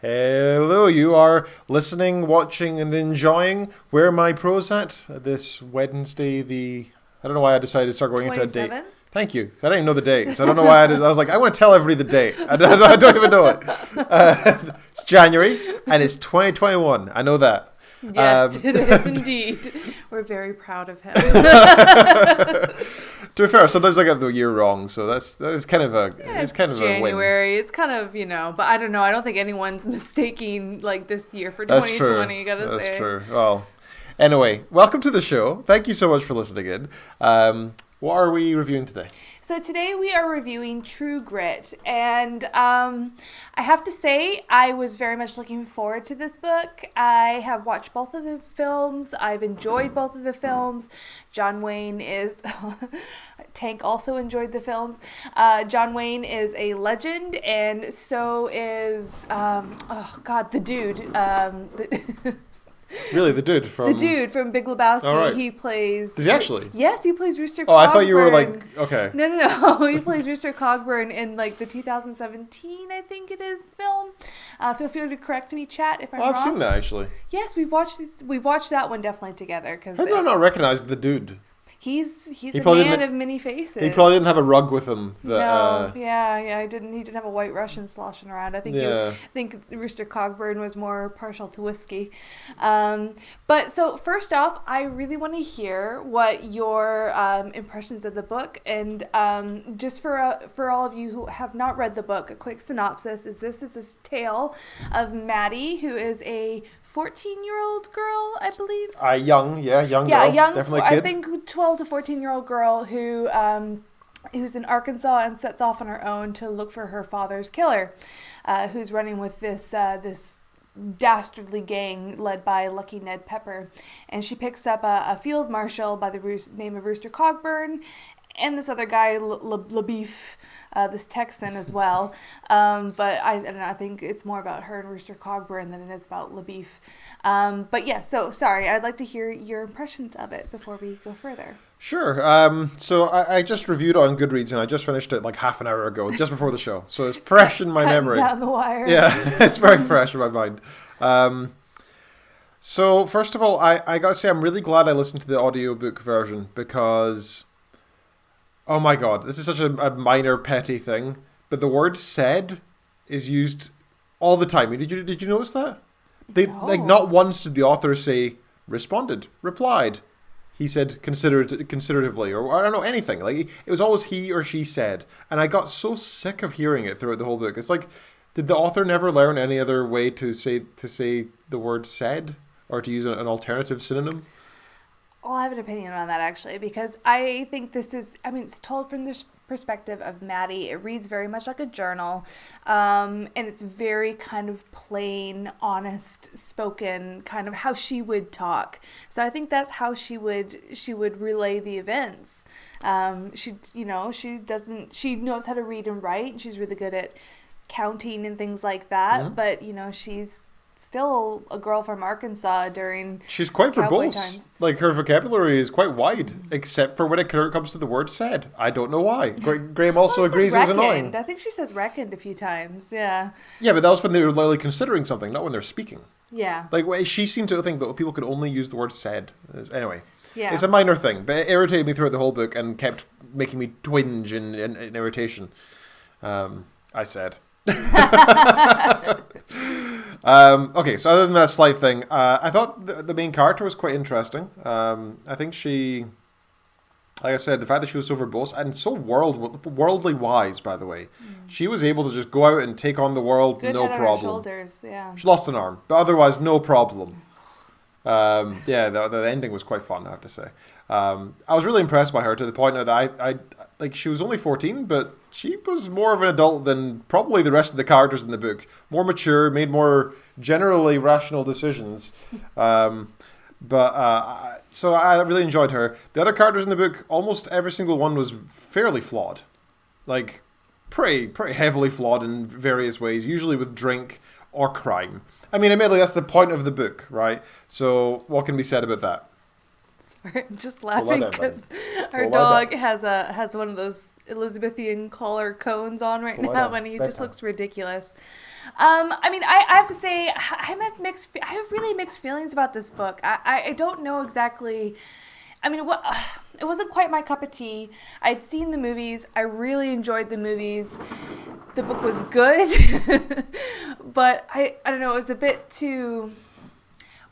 Hello, you are listening, watching, and enjoying Where My Prose At this Wednesday. I don't know why I decided to start going into a date. 27th? Thank you. I didn't even know the date, so I don't know why I was like, I want to tell everybody the date. I don't even know it. It's January, and it's 2021. I know that. Yes, it is indeed. We're very proud of him. To be fair, sometimes I get the year wrong, so that's kind of a it's kind of January. It's kind of, but I don't know. I don't think anyone's mistaking like this year for That's 2020. true. Gotta say. That's true. Well, anyway, welcome to the show. Thank you so much for listening in. What are we reviewing today? So today we are reviewing True Grit, and I have to say I was very much looking forward to this book. I have watched both of the films. I've enjoyed both of the films. John Wayne is... Tank also enjoyed the films. John Wayne is a legend, and so is... the dude. Really, the dude from Big Lebowski. All right. He plays. Does he actually? Yes, he plays Rooster Cogburn. Oh, I thought you were like okay. No. He plays Rooster Cogburn in like the 2017, I think it is, film. Feel free to correct me, chat, if I'm wrong. I've seen that actually. Yes, we've watched that one definitely together because. How did I not recognize the dude? He's a man of many faces. He probably didn't have a rug with him. He didn't have a White Russian sloshing around. I think Rooster Cogburn was more partial to whiskey. But so first off, I really want to hear what your impressions of the book, and just for all of you who have not read the book, a quick synopsis is this is a tale of Maddie, who is a 14-year-old girl, I believe. Young girl. Definitely kid. I think 12 to 14-year-old girl who's in Arkansas and sets off on her own to look for her father's killer, who's running with this dastardly gang led by Lucky Ned Pepper. And she picks up a field marshal by the name of Rooster Cogburn, and this other guy, LaBeef, this Texan as well. But I think it's more about her and Rooster Cogburn than it is about LaBeef. But yeah, so sorry, I'd like to hear your impressions of it before we go further. Sure. So I just reviewed it on Goodreads, and I just finished it like half an hour ago, just before the show. So it's fresh in my memory. Down the wire. Yeah, it's very fresh in my mind. So first of all, I gotta say I'm really glad I listened to the audiobook version because... Oh my god, this is such a minor petty thing, but the word "said" is used all the time. Did you notice that? No. Like not once did the author say responded, replied. He said consideratively, or I don't know, anything. Like it was always he or she said, and I got so sick of hearing it throughout the whole book. It's like, did the author never learn any other way to say the word "said" or to use an alternative synonym? Well, I have an opinion on that, actually, because I think it's told from the perspective of Maddie. It reads very much like a journal, and it's very kind of plain, honest spoken, kind of how she would talk. So I think that's how she would relay the events. She knows how to read and write, and she's really good at counting and things like that. Mm-hmm. But, she's still a girl from Arkansas during she's quite verbose times. Like her vocabulary is quite wide, except for when it comes to the word "said." I don't know why. Graham also agrees it was annoying. I think she says reckoned a few times. Yeah but that was when they were literally considering something, not when they're speaking. Like she seemed to think that people could only use the word "said." Anyway, it's a minor thing, but it irritated me throughout the whole book and kept making me twinge in irritation. I said. Okay, so other than that slight thing, I thought the main character was quite interesting. I think she, like I said, the fact that she was so verbose and so worldly wise, by the way. She was able to just go out and take on the world, good no head problem. on her shoulders, yeah. She lost an arm, but otherwise no problem. The ending was quite fun, I have to say. I was really impressed by her to the point that I like she was only 14, but she was more of an adult than probably the rest of the characters in the book. More mature, made more generally rational decisions. So I really enjoyed her. The other characters in the book, almost every single one was fairly flawed. Like, pretty heavily flawed in various ways, usually with drink or crime. I mean, admittedly, that's the point of the book, right? So what can be said about that? Sorry, I'm just laughing because our dog has one of those Elizabethan collar cones on right now, and he just looks ridiculous. I mean, I have to say, I have really mixed feelings about this book. I don't know exactly. I mean, it wasn't quite my cup of tea. I'd seen the movies. I really enjoyed the movies. The book was good, but I don't know. It was a bit too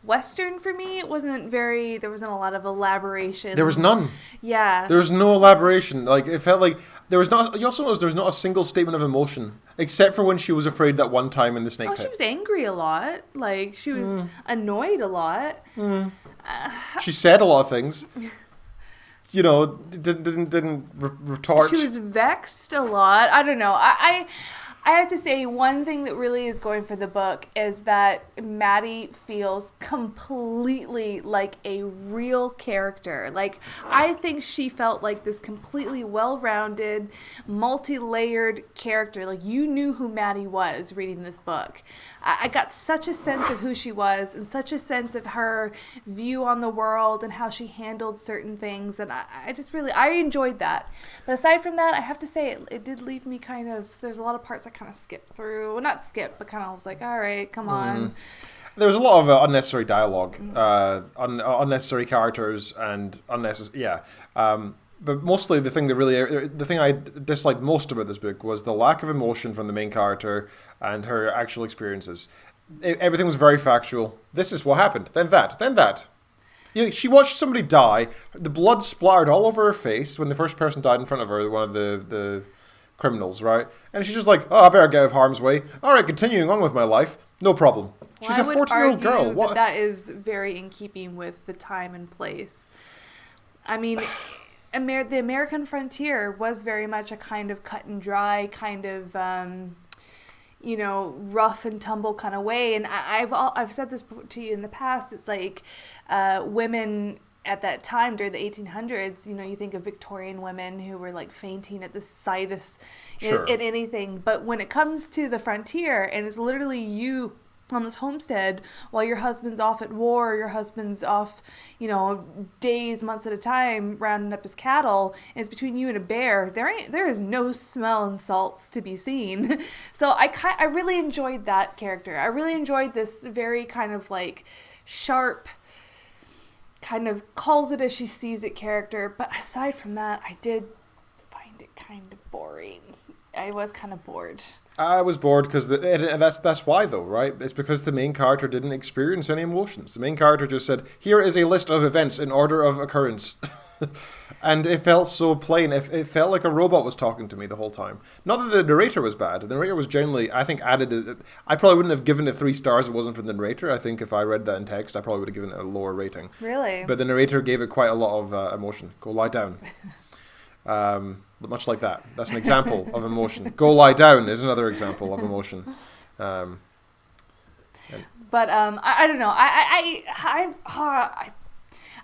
Western for me. There wasn't a lot of elaboration. There was none. Yeah. There was no elaboration. Like, it felt like there was not, you also noticed there's not a single statement of emotion, except for when she was afraid that one time in the snake pit. She was angry a lot. Like, she was annoyed a lot. She said a lot of things. You know, didn't retort. She was vexed a lot. I don't know. I have to say, one thing that really is going for the book is that Maddie feels completely like a real character. Like, I think she felt like this completely well-rounded, multi-layered character. Like, you knew who Maddie was reading this book. I got such a sense of who she was and such a sense of her view on the world and how she handled certain things. And I enjoyed that. But aside from that, I have to say, it did leave me kind of, there's a lot of parts I kind of skipped through. Well, not skip, but kind of was like, all right, come on. There was a lot of unnecessary dialogue, unnecessary characters, and unnecessary, but mostly the thing I disliked most about this book was the lack of emotion from the main character and her actual experiences. Everything was very factual. This is what happened. Then that. She watched somebody die. The blood splattered all over her face when the first person died in front of her, one of the criminals, right? And she's just like, oh, I better get out of harm's way. All right, continuing on with my life. No problem. She's a 14-year-old girl. What? That is very in keeping with the time and place. I mean, the American frontier was very much a kind of cut and dry, kind of, rough and tumble kind of way. And I've said this to you in the past. It's like women at that time during the 1800s, you think of Victorian women who were like fainting at the sight of in anything. But when it comes to the frontier, and it's literally you on this homestead while your husband's off at war, your husband's off, days, months at a time rounding up his cattle, and it's between you and a bear, there is no smell and salts to be seen. So I really enjoyed that character. I really enjoyed this very kind of like sharp, kind of calls it as she sees it character. But aside from that, I did find it kind of boring. I was kind of bored. I was bored because that's why, though, right? It's because the main character didn't experience any emotions. The main character just said, here is a list of events in order of occurrence. And it felt so plain. It felt like a robot was talking to me the whole time. Not that the narrator was bad. The narrator was generally, I think, added... I probably wouldn't have given it 3 stars if it wasn't for the narrator. I think if I read that in text, I probably would have given it a lower rating. Really? But the narrator gave it quite a lot of emotion. Go lie down. But much like that. That's an example of emotion. Go lie down is another example of emotion. But I don't know.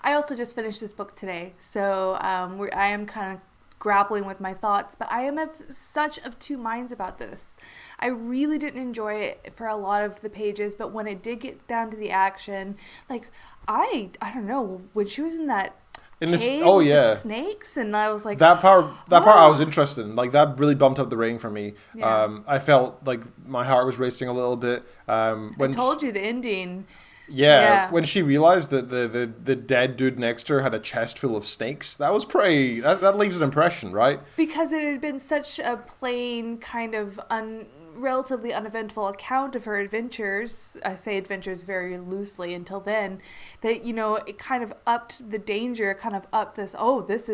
I also just finished this book today, so I am kind of grappling with my thoughts. But I am of such of two minds about this. I really didn't enjoy it for a lot of the pages, but when it did get down to the action, like I don't know, when she was in that cave with the snakes, and I was like, that part I was interested in. Like, that really bumped up the rating for me. Yeah. I felt like my heart was racing a little bit. When I told you the ending. Yeah, when she realized that the dead dude next to her had a chest full of snakes, that was pretty. That leaves an impression, right? Because it had been such a plain kind of relatively uneventful account of her adventures. I say adventures very loosely until then, that it kind of upped the danger, kind of upped this. This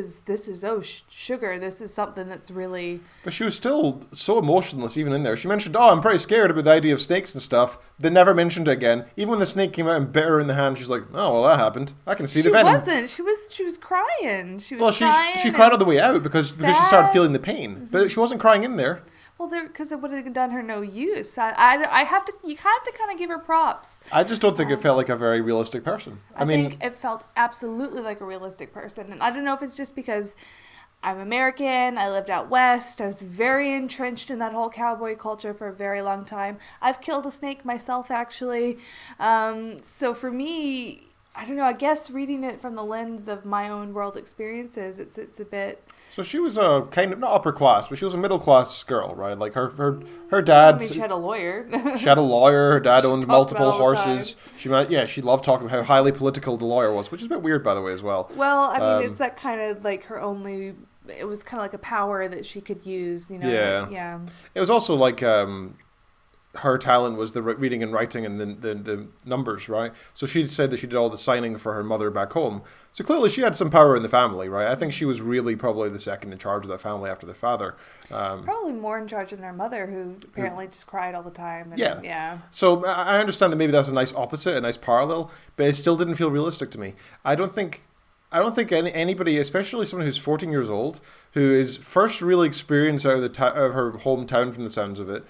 is sugar. This is something that's really. But she was still so emotionless even in there. She mentioned, I'm pretty scared about the idea of snakes and stuff. They never mentioned it again. Even when the snake came out and bit her in the hand, she's like, oh well, that happened. I can see the venom. She was crying. She crying. She cried on the way out because she started feeling the pain, mm-hmm. But she wasn't crying in there. Well, because it would have done her no use. You have to kind of give her props. I just don't think it felt like a very realistic person. I think it felt absolutely like a realistic person. And I don't know if it's just because I'm American, I lived out west, I was very entrenched in that whole cowboy culture for a very long time. I've killed a snake myself, actually. So for me, I don't know. I guess reading it from the lens of my own world experiences, it's a bit. So she was a kind of not upper class, but she was a middle class girl, right? Like her I dad. mean, she had a lawyer. She had a lawyer. Her dad owned talked multiple about it all the horses. She loved talking about how highly political the lawyer was, which is a bit weird, by the way, as well. Well, I mean, it's that kind of like her only. It was kind of like a power that she could use, you know. Yeah. Yeah. It was also like her talent was the reading and writing and the numbers, right? So she said that she did all the signing for her mother back home. So clearly she had some power in the family, right? I think she was really probably the second in charge of that family after the father. Probably more in charge than her mother, who apparently just cried all the time. And, yeah. So I understand that maybe that's a nice opposite, a nice parallel, but it still didn't feel realistic to me. I don't think anybody, especially someone who's 14 years old, who is first really experienced out of of her hometown from the sounds of it.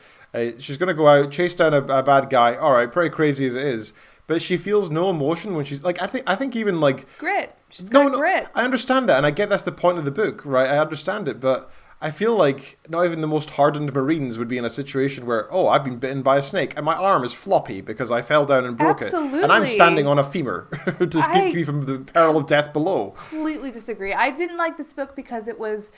She's going to go out, chase down a bad guy. All right, pretty crazy as it is, but she feels no emotion when she's like. I think even like it's grit. She's got grit. I understand that, and I get that's the point of the book, right? I understand it, but I feel like not even the most hardened Marines would be in a situation where, oh, I've been bitten by a snake and my arm is floppy because I fell down and broke it, and I'm standing on a femur to keep me from the peril of death below. Completely disagree. I didn't like this book because it was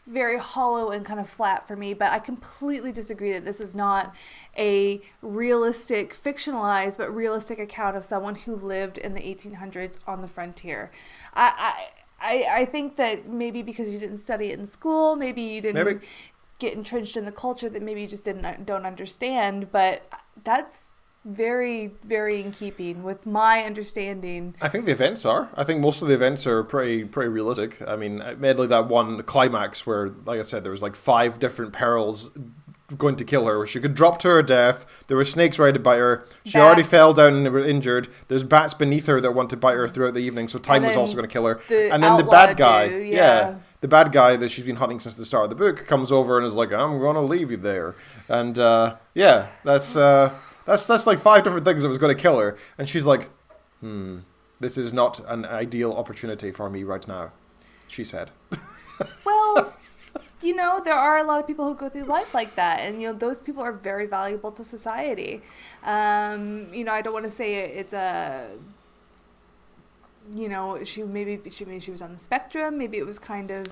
very hollow and kind of flat for me, but I completely disagree that this is not a realistic, fictionalized, but realistic account of someone who lived in the 1800s on the frontier. I think that maybe because you didn't study it in school, maybe you didn't get entrenched in the culture, that maybe you just don't understand, but that's very, very in keeping with my understanding. I think the events are. I think most of the events are pretty realistic. I mean, admittedly, that one climax where, like I said, there was like 5 different perils going to kill her, where she could drop to her death. There were snakes ready to bite her. She already fell down and was injured. There's bats beneath her that want to bite her throughout the evening, so time was also going to kill her. And then the bad guy, the bad guy that she's been hunting since the start of the book comes over and is like, I'm going to leave you there. And that's like 5 different things that was going to kill her. And she's like, this is not an ideal opportunity for me right now, she said. Well, you know, there are a lot of people who go through life like that. And, you know, those people are very valuable to society. You know, I don't want to say it's a... You know, she was on the spectrum. Maybe it was kind of...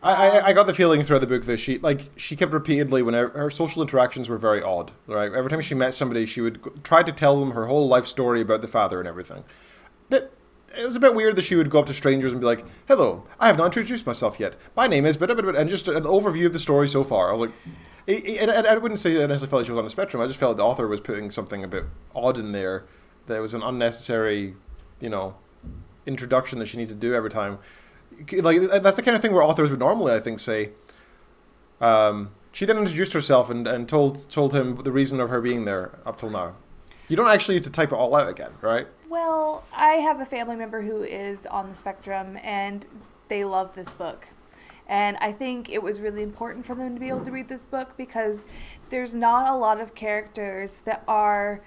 I got the feeling throughout the book that she kept repeatedly, when her social interactions were very odd, right? Every time she met somebody, she would try to tell them her whole life story about the father and everything. It was a bit weird that she would go up to strangers and be like, hello, I have not introduced myself yet. My name is... And just an overview of the story so far. I was like... I wouldn't say I necessarily felt like she was on the spectrum. I just felt the author was putting something a bit odd in there. That was an unnecessary, you know, introduction that she needed to do every time. Like, that's the kind of thing where authors would normally, I think, say, she didn't introduce herself and told him the reason of her being there up till now. You don't actually need to type it all out again, right? Well, I have a family member who is on the spectrum, and they love this book. And I think it was really important for them to be able to read this book, because there's not a lot of characters that are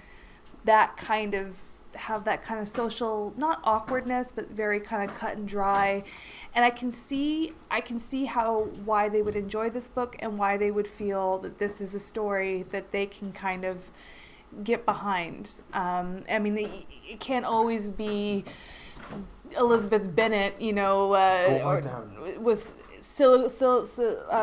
that kind of... have that kind of social, not awkwardness, but very kind of cut and dry. And I can see why they would enjoy this book and why they would feel that this is a story that they can kind of get behind. I mean, it can't always be Elizabeth Bennet, you know, with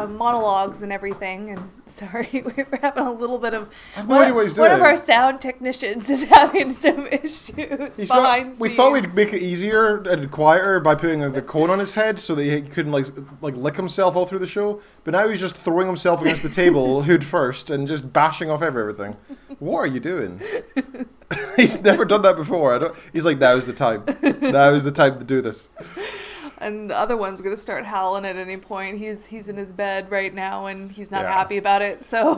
monologues and everything. And sorry, we're having a little bit of... I have no idea what he's doing. One of our sound technicians is having some issues behind scenes. We thought we'd make it easier and quieter by putting the cone on his head so that he couldn't like lick himself all through the show. But now he's just throwing himself against the table, hood first, and just bashing off everything. What are you doing? He's never done that before. He's like, now's the time. Now is the time to do this. And the other one's gonna start howling at any point. He's in his bed right now and he's not happy about it. So,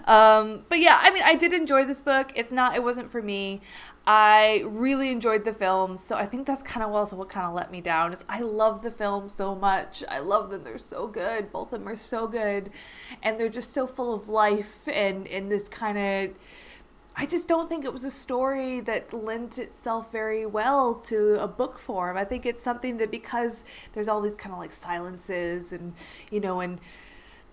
but yeah, I mean, I did enjoy this book. It wasn't for me. I really enjoyed the films, so I think that's kind of also what kind of let me down. Is I love the film so much. I love them. They're so good. Both of them are so good, and they're just so full of life and this kind of... I just don't think it was a story that lent itself very well to a book form. I think it's something that, because there's all these kind of like silences and, you know, and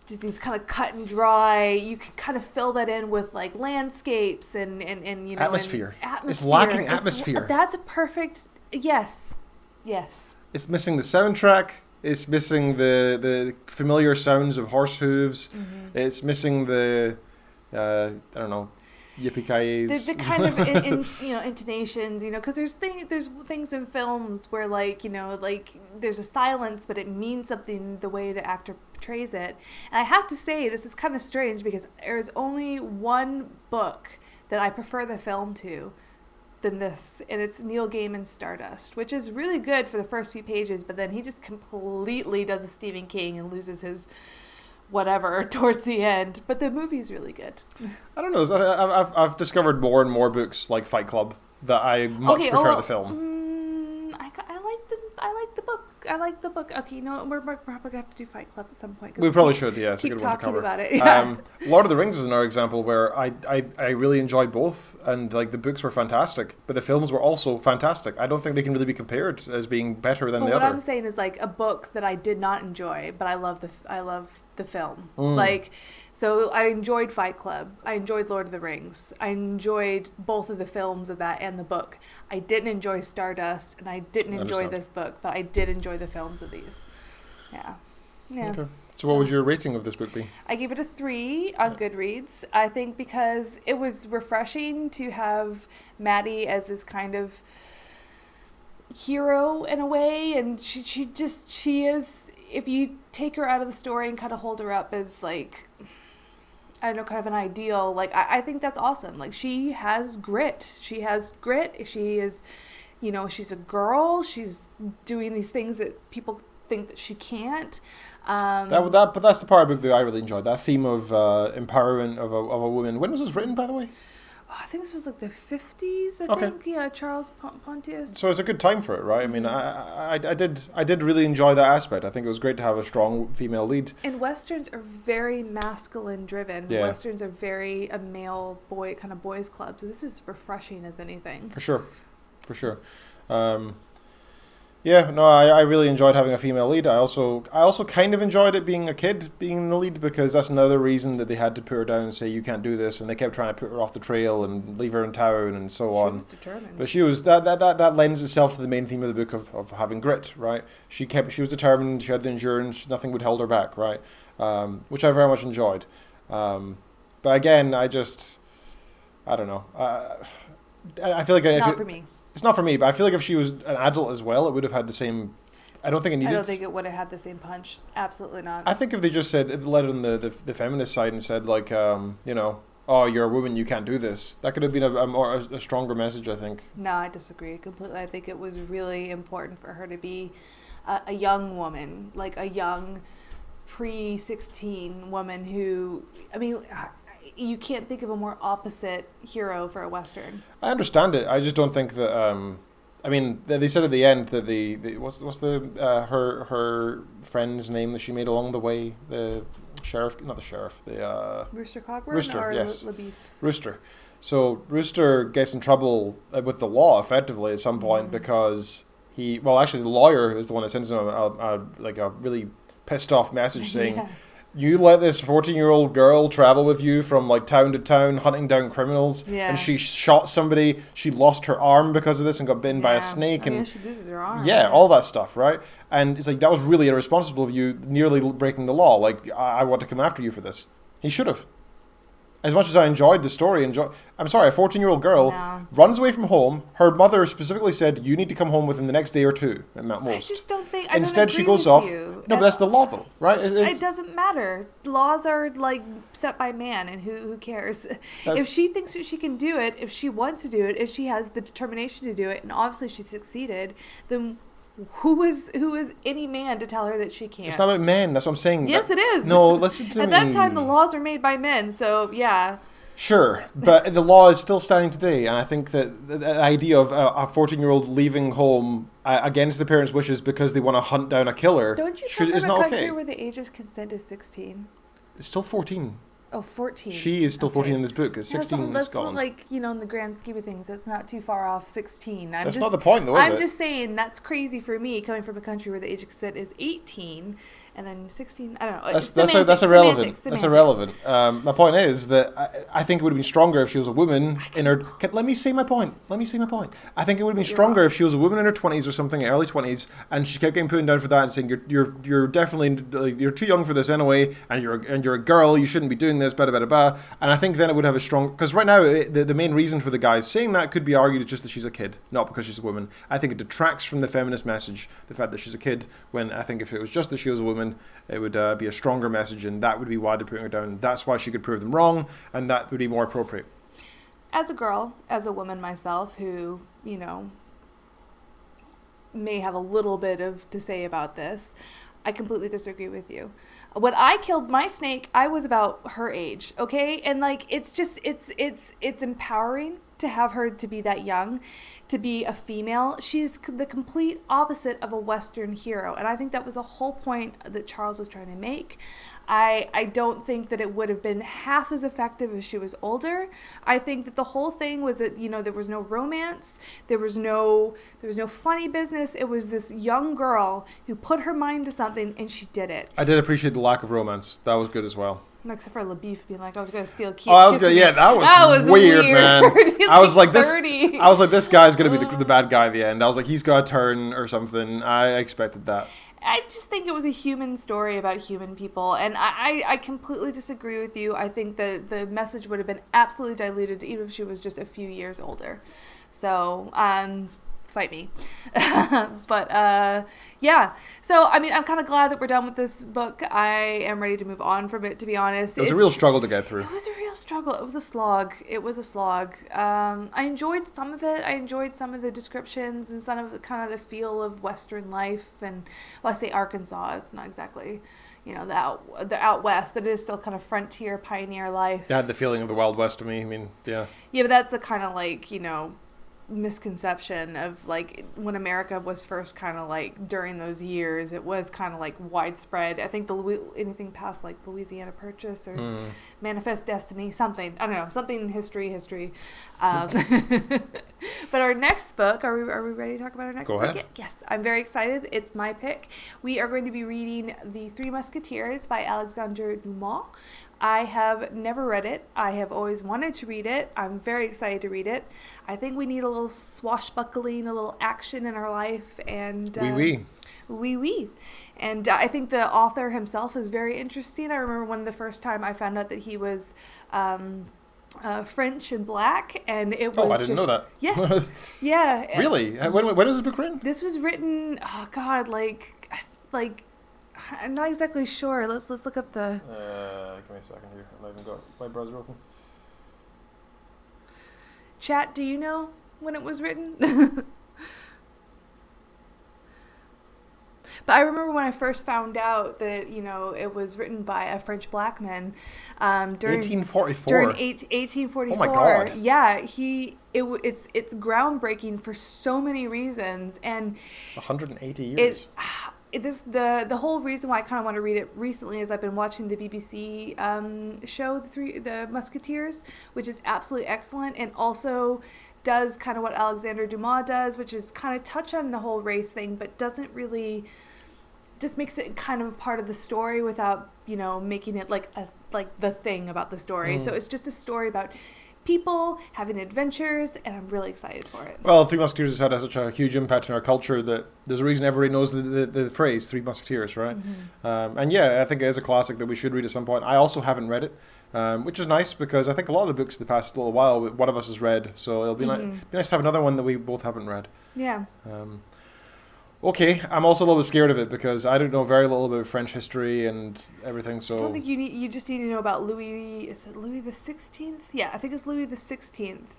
just these kind of cut and dry. You can kind of fill that in with like landscapes and you know, atmosphere. And atmosphere. It's lacking atmosphere. That's a perfect yes. It's missing the soundtrack. It's missing the familiar sounds of horse hooves. Mm-hmm. It's missing the I don't know, yippee-ki-yays. The kind of you know, intonations, you know, because there's things in films where, like, you know, like there's a silence, but it means something the way the actor portrays it. And I have to say, this is kind of strange because there's only one book that I prefer the film to than this, and it's Neil Gaiman's Stardust, which is really good for the first few pages, but then he just completely does a Stephen King and loses his whatever towards the end. But the movie's really good. I don't know. I've discovered more and more books like Fight Club that I much prefer the film. I like the book. I like the book. Okay, you know what? We're probably gonna have to do Fight Club at some point. We probably should. Yeah, it's a keep good one to talking cover. About it. Yeah. Lord of the Rings is another example where I really enjoyed both, and like the books were fantastic, but the films were also fantastic. I don't think they can really be compared as being better than the other. What I'm saying is like a book that I did not enjoy, but I love the film. Like, so I enjoyed Fight Club. I enjoyed Lord of the Rings. I enjoyed both of the films of that and the book. I didn't enjoy Stardust, and I didn't enjoy this book, but I did enjoy the films of these. Yeah. Okay. So what would your rating of this book be? I gave it a 3 on Goodreads. I think because it was refreshing to have Maddie as this kind of hero in a way, and she is, if you take her out of the story and kind of hold her up as like, I don't know, kind of an ideal, like I think that's awesome. Like she has grit. She is, you know, she's a girl. She's doing these things that people think that she can't. But that's the part of the book that I really enjoyed. That theme of empowerment of a woman. When was this written, by the way? I think this was like the 50s, I think. Yeah, Charles Pontius. So it's a good time for it, right? I mean, I did really enjoy that aspect. I think it was great to have a strong female lead. And Westerns are very masculine driven. Yeah. Westerns are very a male boy, kind of boys club. So this is refreshing as anything. For sure. Yeah, no, I really enjoyed having a female lead. I also kind of enjoyed it being a kid being the lead, because that's another reason that they had to put her down and say you can't do this, and they kept trying to put her off the trail and leave her in town and so on. She was determined. But she was that lends itself to the main theme of the book of having grit, right? She was determined. She had the endurance. Nothing would hold her back, right? Which I very much enjoyed. But again, I don't know. I feel like not for me. It's not for me, but I feel like if she was an adult as well, it would have had the same. I don't think it needed. I don't think it would have had the same punch. Absolutely not. I think if they just said, let it on the feminist side and said like, you know, oh, you're a woman, you can't do this. That could have been a stronger message, I think. No, I disagree completely. I think it was really important for her to be a young woman, like a young pre-16 woman who, I mean, you can't think of a more opposite hero for a Western. I understand it. I just don't think that. I mean, they said at the end that the what's the her friend's name that she made along the way, the sheriff, not the sheriff, the Rooster Cogburn, Rooster, or yes, LaBeef? Rooster. So Rooster gets in trouble with the law effectively at some point because the lawyer is the one that sends him a really pissed off message saying. You let this 14-year-old girl travel with you from like town to town hunting down criminals, and she shot somebody. She lost her arm because of this and got bitten by a snake. And she loses her arm. Yeah, all that stuff, right? And it's like, that was really irresponsible of you, nearly breaking the law. Like, I want to come after you for this. He should have. As much as I enjoyed the story, I'm sorry, a 14-year-old girl runs away from home. Her mother specifically said, you need to come home within the next day or two, at most. I just don't think... Instead, she goes off... No, but that's the law, though, right? It doesn't matter. Laws are, like, set by man, and who cares? If she thinks that she can do it, if she wants to do it, if she has the determination to do it, and obviously she succeeded, then... Who is any man to tell her that she can't? It's not about men. That's what I'm saying. Yes, it is. No, listen to me. At that time, the laws were made by men, so yeah. Sure, but the law is still standing today, and I think that the idea of a 14-year-old leaving home against the parents' wishes because they want to hunt down a killer don't you come from a country where the age of consent is 16? It's still 14. Oh, 14. She is still 14 in this book. It's 16 in Scotland. That's like, you know, in the grand scheme of things, that's not too far off 16. That's not the point, though, is it? I'm just saying that's crazy for me, coming from a country where the age of consent is 18, and then 16. I don't know. That's Semantics, irrelevant. semantics. That's irrelevant. My point is that I think it would have been stronger if she was a woman in her. Let me say my point. I think it would have been stronger if she was a woman in her 20s or something, early 20s, and she kept getting put down for that and saying you're definitely you're too young for this anyway, and you're a girl. You shouldn't be doing this. Blah blah blah blah. And I think then it would have a strong, because right now the main reason for the guys saying that could be argued just that she's a kid, not because she's a woman. I think it detracts from the feminist message, the fact that she's a kid, when I think if it was just that she was a woman, it would be a stronger message, and that would be why they're putting her down. That's why she could prove them wrong, and that would be more appropriate. As a girl, as a woman myself, who, you know, may have a little bit to say about this, I completely disagree with you. When I killed my snake, I was about her age, okay? And like, it's just, it's empowering to have her to be that young, to be a female. She's the complete opposite of a Western hero. And I think that was the whole point that Charles was trying to make. I don't think that it would have been half as effective if she was older. I think that the whole thing was that, you know, there was no romance, there was no funny business. It was this young girl who put her mind to something and she did it. I did appreciate the lack of romance. That was good as well. Except for LaBeef being like, I was going to steal kids. Oh, I was gonna, yeah, that was weird, man. I was like, this guy's going to be the bad guy at the end. I was like, he's got a turn or something. I expected that. I just think it was a human story about human people, and I completely disagree with you. I think the message would have been absolutely diluted even if she was just a few years older. So, fight me. But, yeah. So, I mean, I'm kind of glad that we're done with this book. I am ready to move on from it, to be honest. It was a real struggle to get through. It was a real struggle. It was a slog. I enjoyed some of it. I enjoyed some of the descriptions and some of the kind of the feel of Western life. And, well, I say Arkansas. It's not exactly, you know, the out west, but it is still kind of frontier, pioneer life. It had the feeling of the Wild West to me. I mean, yeah. Yeah, but that's the kind of like, you know, misconception of like when America was first kind of like during those years, it was kind of like widespread. I think anything past like Louisiana Purchase or Manifest Destiny, something, I don't know, something history. But our next book, are we ready to talk about our next book? Go ahead. Yes, I'm very excited. It's my pick. We are going to be reading The Three Musketeers by Alexandre Dumas. I have never read it. I have always wanted to read it. I'm very excited to read it. I think we need a little swashbuckling, a little action in our life, and oui. And I think the author himself is very interesting. I remember the first time I found out that he was French and black, and it was. Oh, I didn't know that. Yes, yeah. Really? When was this book written? This was written. Oh God, like. I'm not exactly sure. Let's look up the. Give me a second here. I haven't got my browser open. Chat, do you know when it was written? But I remember when I first found out that, you know, it was written by a French black man during 1844. During 1844. Oh my God. Yeah, it's groundbreaking for so many reasons, and it's 180 years. The whole reason why I kind of want to read it recently is I've been watching the BBC show The Musketeers, which is absolutely excellent, and also does kind of what Alexandre Dumas does, which is kind of touch on the whole race thing, but doesn't really, just makes it kind of part of the story without, you know, making it like the thing about the story. So it's just a story about people having adventures, and I'm really excited for it. Well, Three Musketeers has had such a huge impact in our culture that there's a reason everybody knows the phrase Three Musketeers, right? Mm-hmm. And yeah, I think it is a classic that we should read at some point. I also haven't read it, which is nice because I think a lot of the books in the past little while one of us has read, so it'll be, be nice to have another one that we both haven't read. Yeah. Okay, I'm also a little bit scared of it because I don't know very little about French history and everything. So I don't think you just need to know about Louis. Is it Louis the 16th? Yeah, I think it's Louis the 16th.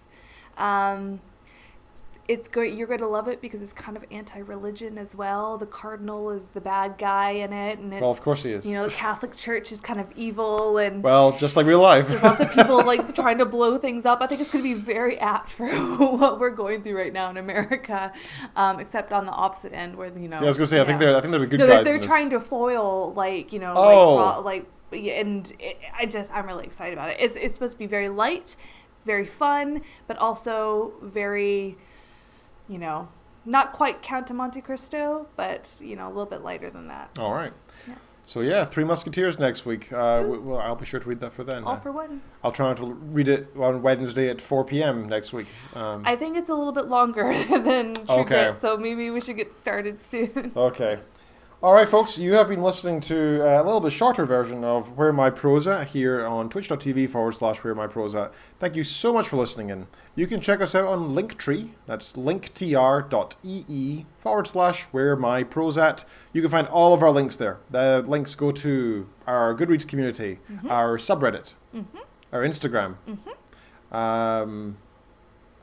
It's good. You're going to love it because it's kind of anti-religion as well. The cardinal is the bad guy in it, and it's, well, of course he is. You know, the Catholic Church is kind of evil, and well, just like real life. There's lots of people like trying to blow things up. I think it's going to be very apt for what we're going through right now in America, except on the opposite end, where you know. Yeah, I was going to say, I think they're the good guys. No, they're trying to foil, like, you know, I'm really excited about it. It's supposed to be very light, very fun, but also very, you know, not quite Count of Monte Cristo, but, you know, a little bit lighter than that. All right. Yeah. So yeah, Three Musketeers next week. Well, I'll be sure to read that for then. All for one. I'll try to read it on Wednesday at 4 p.m. next week. I think it's a little bit longer than True Grit, so maybe we should get started soon. Okay. All right, folks, you have been listening to a little bit shorter version of Where My Prose At here on twitch.tv/Where My Prose At. Thank you so much for listening in. You can check us out on Linktree. That's linktr.ee/Where My Prose At. You can find all of our links there. The links go to our Goodreads community, our subreddit, our Instagram,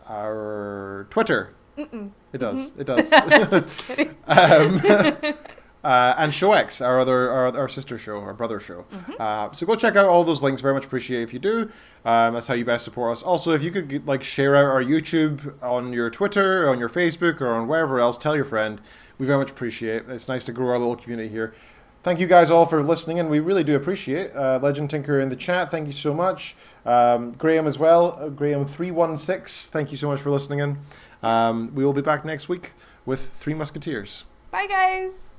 our Twitter. It does. It does. Just kidding. And Show X, our sister show, our brother show. So go check out all those links. Very much appreciate if you do. That's how you best support us. Also, if you could share out our YouTube on your Twitter, on your Facebook, or on wherever else, tell your friend. We very much appreciate it. It's nice to grow our little community here. Thank you guys all for listening, and we really do appreciate it. Legend Tinker in the chat, thank you so much. Graham as well, Graham316, thank you so much for listening in. We will be back next week with Three Musketeers. Bye, guys.